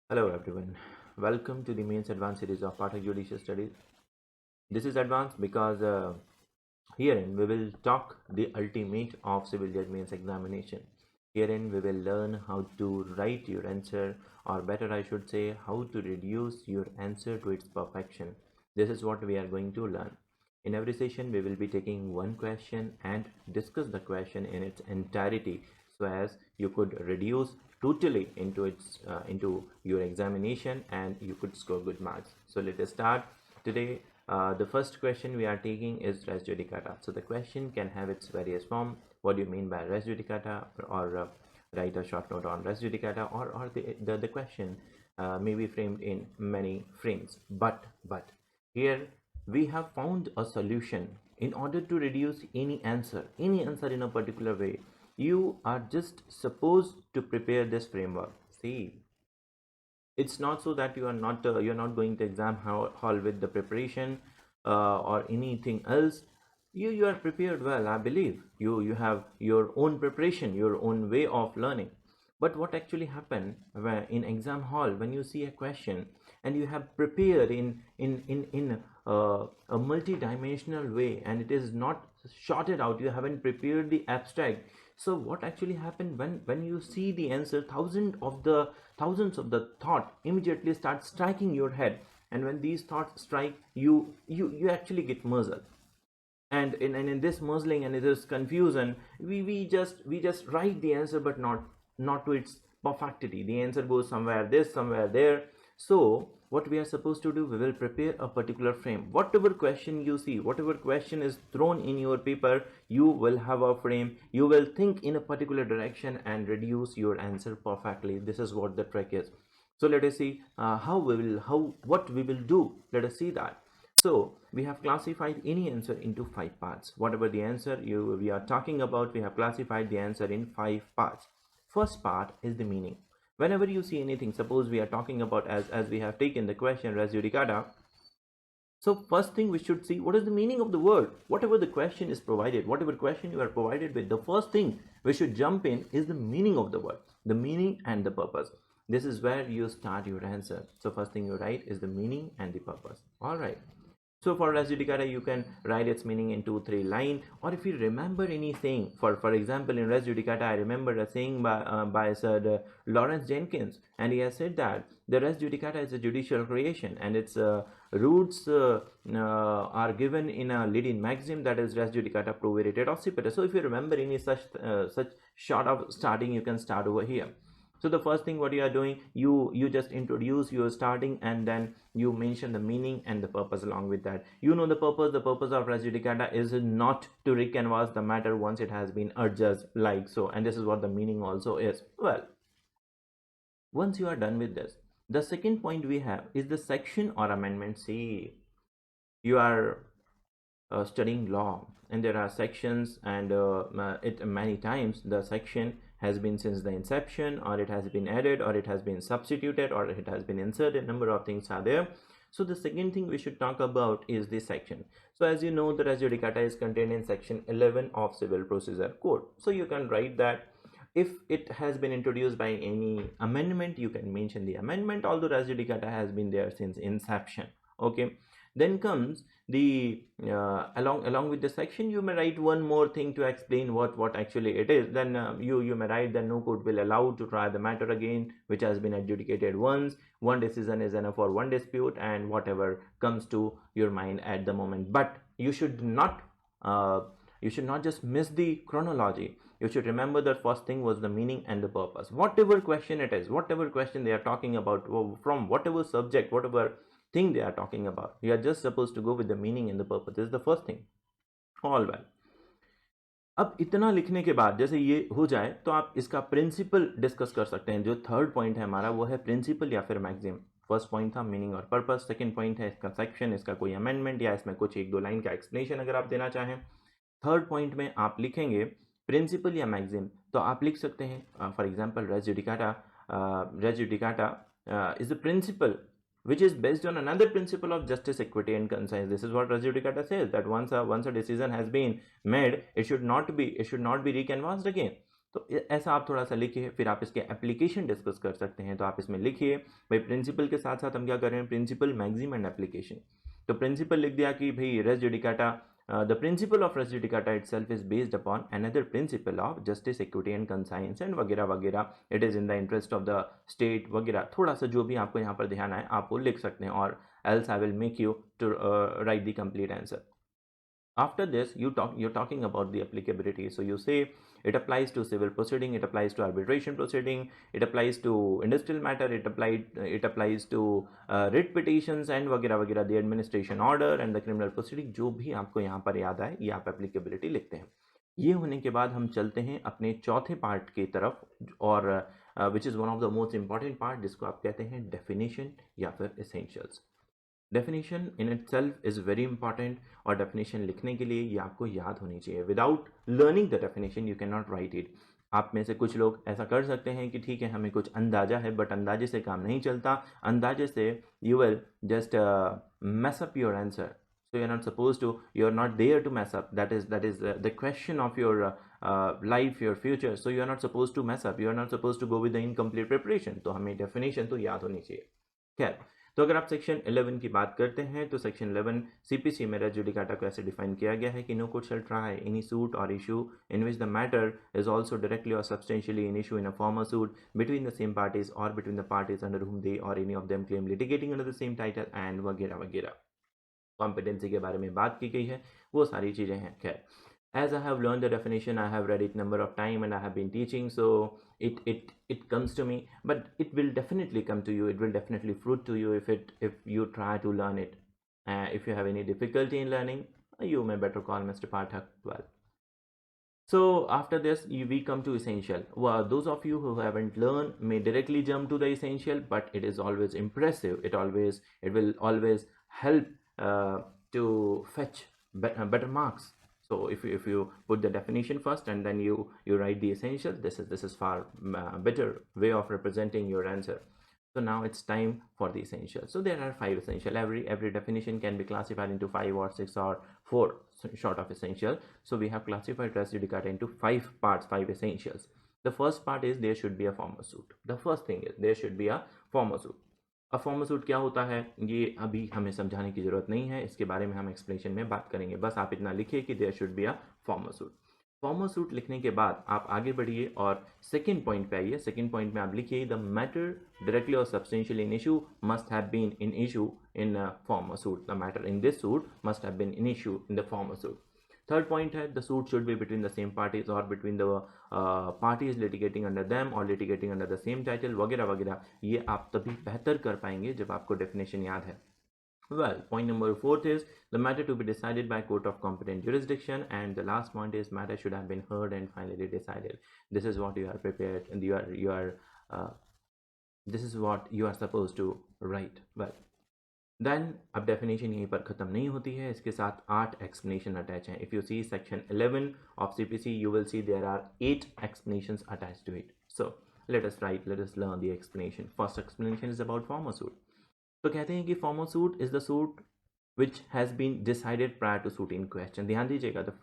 Hello everyone, welcome to the mains advanced series of PATHAK Judicial Studies. This is advanced because herein we will talk the ultimate of civil judge mains examination. Herein we will learn how to write your answer, or better I should say, how to reduce your answer to its perfection. This is what we are going to learn. In every session we will be taking one question and discuss the question in its entirety so as you could reduce totally into your examination and you could score good marks. So let us start today. The first question we are taking is res judicata. So the question can have its various form. What do you mean by res judicata, or write a short note on res judicata, or the question may be framed in many frames. But here we have found a solution. In order to reduce any answer in a particular way, you are just supposed to prepare this framework. See, it's not so that you're not going to exam hall with the preparation or anything else. You are prepared well, I believe. You have your own preparation, your own way of learning. But what actually happened in exam hall, when you see a question and you have prepared in a multi-dimensional way, and it is not shorted out, you haven't prepared the abstract. So what actually happened when you see the answer, thousands of the thought immediately start striking your head, and when these thoughts strike you, you actually get muzzled. And in this muzzling and this confusion, we just write the answer, but not to its perfectity. The answer goes somewhere this, somewhere there. So what we are supposed to do, we will prepare a particular frame. Whatever question you see, whatever question is thrown in your paper, you will have a frame. You will think in a particular direction and reduce your answer perfectly. This is what the trick is. So let us see what we will do. Let us see that. So we have classified any answer into 5 parts. Whatever the answer we are talking about, we have classified the answer in 5 parts. First part is the meaning. Whenever you see anything, suppose we are talking about, as we have taken the question res judicata. So first thing we should see, what is the meaning of the word? Whatever the question is provided, whatever question you are provided with, the first thing we should jump in is the meaning of the word, the meaning and the purpose. This is where you start your answer. So first thing you write is the meaning and the purpose. All right. So for res judicata, you can write its meaning in 2-3 lines, or if you remember any saying, for example, in res judicata, I remember a saying by Sir Lawrence Jenkins, and he has said that the res judicata is a judicial creation, and its roots are given in a leading maxim, that is res judicata pro veritate occipitur. So if you remember any such short of starting, you can start over here. So the first thing what you are doing, you just introduce your starting, and then you mention the meaning and the purpose along with that. You know the purpose of res judicata is not to recanvass the matter once it has been adjudged, like so, and this is what the meaning also is. Well, once you are done with this, the second point we have is the section or amendment. See, you are studying law, and there are sections, and it many times the section has been since the inception, or it has been added, or it has been substituted, or it has been inserted. Number of things are there. So the second thing we should talk about is the section. So as you know, the res judicata is contained in section 11 of Civil Procedure Code. So you can write that if it has been introduced by any amendment, you can mention the amendment, although res judicata has been there since inception. Okay. Then comes the along with the section, you may write one more thing to explain what actually it is. Then you may write that no court will allow to try the matter again which has been adjudicated once. One decision is enough for one dispute, and whatever comes to your mind at the moment. But you should not just miss the chronology. You should remember that first thing was the meaning and the purpose. Whatever question it is, whatever question they are talking about, from whatever subject, whatever thing they are talking about, you are just supposed to go with the meaning and the purpose. This is the first thing. All well. अब इतना लिखने के बाद जैसे ये हो जाए, तो आप इसका प्रिंसिपल डिस्कस कर सकते हैं. जो थर्ड पॉइंट है हमारा, वो है प्रिंसिपल या फिर मैक्सिम. फर्स्ट पॉइंट था मीनिंग और पर्पस. सेकंड पॉइंट है इसका सेक्शन, इसका कोई अमेंडमेंट, या इसमें कुछ 1-2 लाइन का एक्सप्लेनेशन अगर आप देना चाहें. थर्ड पॉइंट में आप लिखेंगे प्रिंसिपल या मैक्सिम. तो आप लिख सकते हैं for example res judicata is a principle which is based on another principle of justice, equity and conscience. This is what res judicata says, that once a decision has been made, it should not be recanvassed again. तो ऐसा आप थोड़ा सा लिखिए, फिर आप इसके application discuss कर सकते हैं। तो आप इसमें लिखिए भाई प्रिंसिपल के साथ साथ हम क्या कर रहे हैं, प्रिंसिपल, मैक्सिम एंड एप्लीकेशन। तो प्रिंसिपल लिख दिया कि भाई res judicata, the principle of res judicata itself is based upon another principle of justice, equity and conscience and वगैरह वगैरह, it is in the interest of the state वगैरह, थोड़ा सा जो भी आपको यहाँ पर ध्यान आए आप वो लिख सकते हैं, और else I will make you to write the complete answer. After this you're talking about the applicability, so you say it applies to civil proceeding, it applies to arbitration proceeding, it applies to industrial matter, it applies to writ petitions and वगैरह वगैरह, the administration order and the criminal proceeding, जो भी आपको यहाँ पर याद आए ये आप applicability लिखते हैं। ये होने के बाद हम चलते हैं अपने चौथे पार्ट की तरफ, और which is one of the most important part, जिसको आप कहते हैं डेफिनेशन या फिर essentials. Definition in it self is very important, और डेफिनेशन लिखने के लिए ये आपको याद होनी चाहिए। Without learning the definition you can not right it. आप में से कुछ लोग ऐसा कर सकते हैं कि ठीक है हमें कुछ अंदाजा है, बट अंदाजे से काम नहीं चलता। अंदाजे से you will just mess up your answer, so you're not supposed to, you're not there to mess up, that is the question of your life, your future, so you're not supposed to mess up, you're not supposed to go with the incomplete preparation। तो हमें definition तो याद होनी चाहिए। खैर, तो अगर आप सेक्शन 11 की बात करते हैं तो सेक्शन 11 सीपीसी में रेस जुडिकाटा को ऐसे डिफाइन किया गया है कि no court shall try any suit और issue in which the matter is also directly और substantially in issue in a formal suit between the same parties और between the parties under whom they और any of them claim litigating under the same title and वगैरह वगैरह। Competency के बारे में बात की गई है, वो सारी चीज़ें हैं। खैर, as I have learned the definition, I have read it number of time and I have been teaching, so it comes to me, but it will definitely come to you, it will definitely fruit to you if you try to learn it. If you have any difficulty in learning, you may better call Mr. PATHAK 12. So after this we come to essential. Well, those of you who haven't learned may directly jump to the essential, but it is always impressive, it will always help to fetch better marks. So if you put the definition first and then you write the essential, this is far better way of representing your answer. So now it's time for the essential. So there are 5 essential. Every definition can be classified into 5 or 6 or 4 short of essential. So we have classified res judicata into 5 parts, 5 essentials. The first part is there should be a formal suit. The first thing is there should be a formal suit. अब formal suit क्या होता है ये अभी हमें समझाने की ज़रूरत नहीं है, इसके बारे में हम एक्सप्लेनेशन में बात करेंगे। बस आप इतना लिखिए कि there should be a formal suit. Formal suit लिखने के बाद आप आगे बढ़िए और सेकंड पॉइंट पे आइए। सेकंड पॉइंट में आप लिखिए द मैटर डायरेक्टली और substantially in issue must have been in issue in formal suit. The matter in this suit must have been in issue in the formal suit. Third point है the suit should be between the same parties और between the parties litigating under them और litigating under the same title वगैरह वगैरह। ये आप तभी बेहतर कर पाएंगे जब आपको डेफिनेशन याद है। Well, point number 4 is the matter to be decided by court of competent jurisdiction, and the last point is matter should have been heard and finally decided. This is what you are prepared and this is what you are supposed to write. Well, then अब definition यहीं पर ख़त्म नहीं होती है, इसके साथ 8 explanation attached हैं. If you see section 11 of CPC, you will see there are 8 explanations attached to it. So let us learn the explanation. First explanation is about formal suit. तो कहते हैं कि formal suit is the suit which has been decided prior to suit in question. ध्यान दीजिएगा, the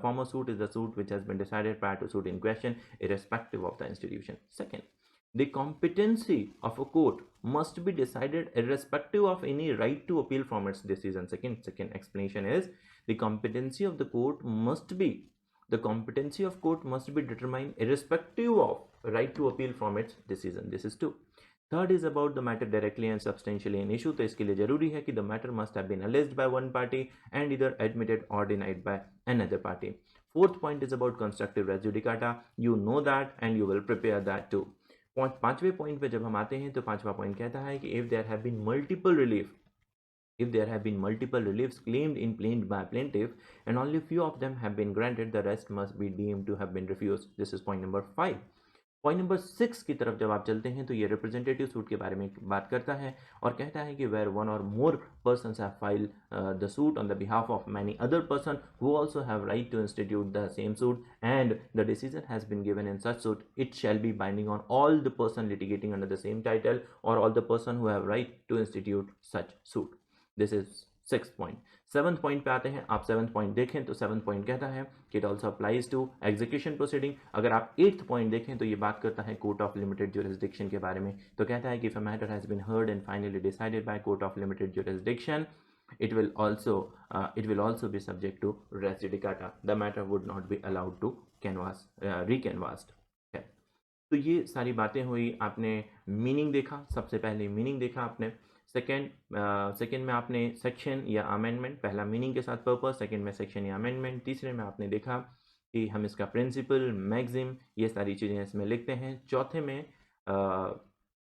formal suit is the suit which has been decided prior to suit in question, irrespective of the institution. Second, the competency of a court must be decided irrespective of any right to appeal from its decision. Second explanation is the competency of court must be determined irrespective of right to appeal from its decision. This is 2. Third is about the matter directly and substantially in issue. तो इसके लिए जरूरी है कि the matter must have been alleged by one party and either admitted or denied by another party. Fourth point is about constructive res judicata. You know that and you will prepare that too. पांचवें point पे जब हम आते हैं तो पांचवा point कहता है कि if there have been multiple reliefs claimed in plaint by plaintiff and only few of them have been granted, the rest must be deemed to have been refused. This is point number 5. Point number 6 की तरफ जब आप चलते हैं तो ये representative suit के बारे में बात करता है और कहता है कि वेयर वन और more persons have file the suit on the behalf of many other person who also have right to institute the same suit and the decision has been given in such suit, it shall be binding on all the person litigating under the same title और all the person who have right to institute such suit. This is 6th point. 7th point पे आते हैं। आप 7th point देखें तो 7th point कहता है कि it also applies to execution proceeding. अगर आप 8th पॉइंट देखें तो ये बात करता है कोर्ट ऑफ लिमिटेड ज्यूरिसडिक्शन के बारे में। तो कहता है कि if a matter has been heard and finally decided by court of limited jurisdiction, it will also be subject to res judicata. The matter would not be allowed to recanvassed. Okay. तो ये सारी बातें हुई। आपने meaning देखा, सबसे पहले meaning देखा आपने। सेकेंड में आपने सेक्शन या अमेंडमेंट, पहला मीनिंग के साथ पर्पस, सेकेंड में सेक्शन या अमेंडमेंट, तीसरे में आपने देखा कि हम इसका प्रिंसिपल, मैक्सिम, ये सारी चीज़ें इसमें लिखते हैं।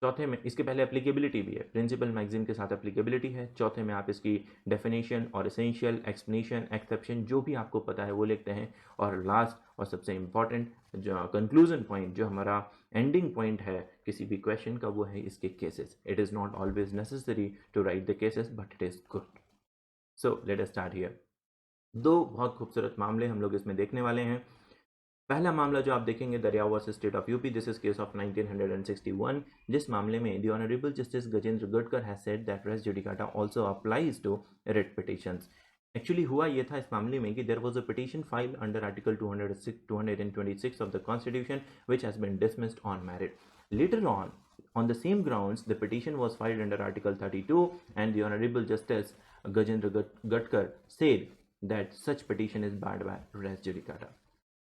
चौथे में इसके पहले एप्लीकेबिलिटी भी है, प्रिंसिपल मैक्सिम के साथ एप्लीकेबिलिटी है। चौथे में आप इसकी डेफिनेशन और एसेंशियल, एक्सप्लेनेशन, एक्सेप्शन जो भी आपको पता है वो लिखते हैं। और लास्ट और सबसे इम्पॉर्टेंट जो कंक्लूजन पॉइंट, जो हमारा एंडिंग पॉइंट है किसी भी क्वेश्चन का, वो है इसके cases. It is not always necessary to write the cases but it is good. So let us start here. दो बहुत खूबसूरत मामले हम लोग इसमें देखने वाले हैं। पहला मामला जो आप देखेंगे, Daryao versus state of UP, this is case of 1961, जिस मामले में the honourable justice Gajendragadkar has said that res judicata also applies to writ petitions. Actually हुआ ये था इस मामले में कि there was a petition filed under article 226 of the constitution which has been dismissed on merit. Later on the same grounds, the petition was filed under Article 32 and the Honorable Justice Gajendra Gadkar said that such petition is barred by res judicata.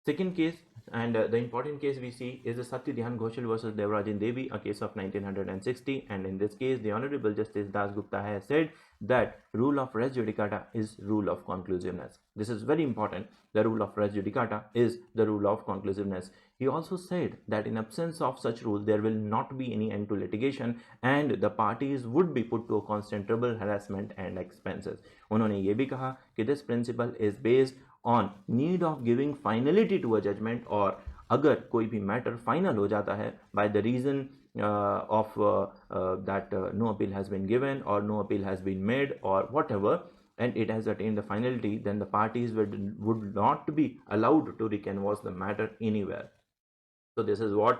Second case, and the important case we see, is the SATYADHYAN GHOSHAL versus DEBI, a case of 1960, and in this case the Honorable Justice GUPTA has said that rule of res judicata is rule of conclusiveness. This is very important. The rule of res judicata is the rule of conclusiveness. He also said that in absence of such rule there will not be any end to litigation and the parties would be put to a constant trouble, harassment and expenses. उन्होंने ये भी कहा कि this principle is based on need of giving finality to a judgment, और अगर कोई भी matter final हो जाता है by the reason of that no appeal has been given or no appeal has been made or whatever, and it has attained the finality, then the parties would not be allowed to recanvass the matter anywhere. So this is what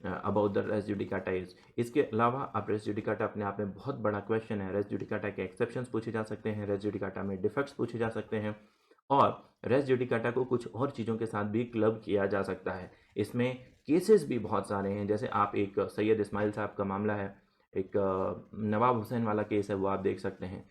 about the res judicata is. इसके अलावा आप race judicata अपने आप में बहुत बड़ा question है। Race judicata के एक्सेप्शंस पूछे जा सकते हैं, रेस जुडिकाटा में डिफेक्ट्स पूछे जा सकते हैं, और रेस जुडिकाटा को कुछ और चीज़ों के साथ भी क्लब किया जा सकता है। इसमें केसेस भी बहुत सारे हैं, जैसे आप एक सैयद इस्माइल साहब का मामला है, एक नवाब हुसैन वाला केस है, वो आप देख सकते हैं।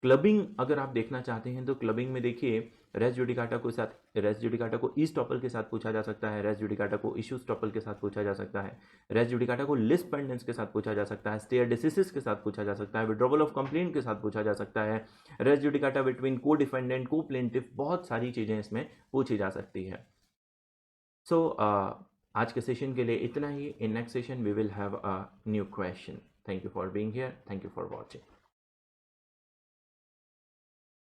क्लबिंग अगर आप देखना चाहते हैं तो क्लबिंग में देखिए रेस जुडिकाटा को ई स्टॉपल के साथ पूछा जा सकता है, रेस जुडिकाटा को इशू स्टॉपल के साथ पूछा जा सकता है, रेस जुडिकाटा को लिस्ट पेंडेंस के साथ पूछा जा सकता है, स्टेयर डिसिसिस के साथ पूछा जा सकता है, विड्रॉवल ऑफ कंप्लेंट के साथ पूछा जा सकता है, रेस जुडिकाटा बिटवीन को डिफेंडेंट, को प्लेंटिफ, बहुत सारी चीज़ें इसमें पूछी जा सकती है। सो आज के सेशन के लिए इतना ही। In next session we will have a new question. Thank you for being here, thank you for watching.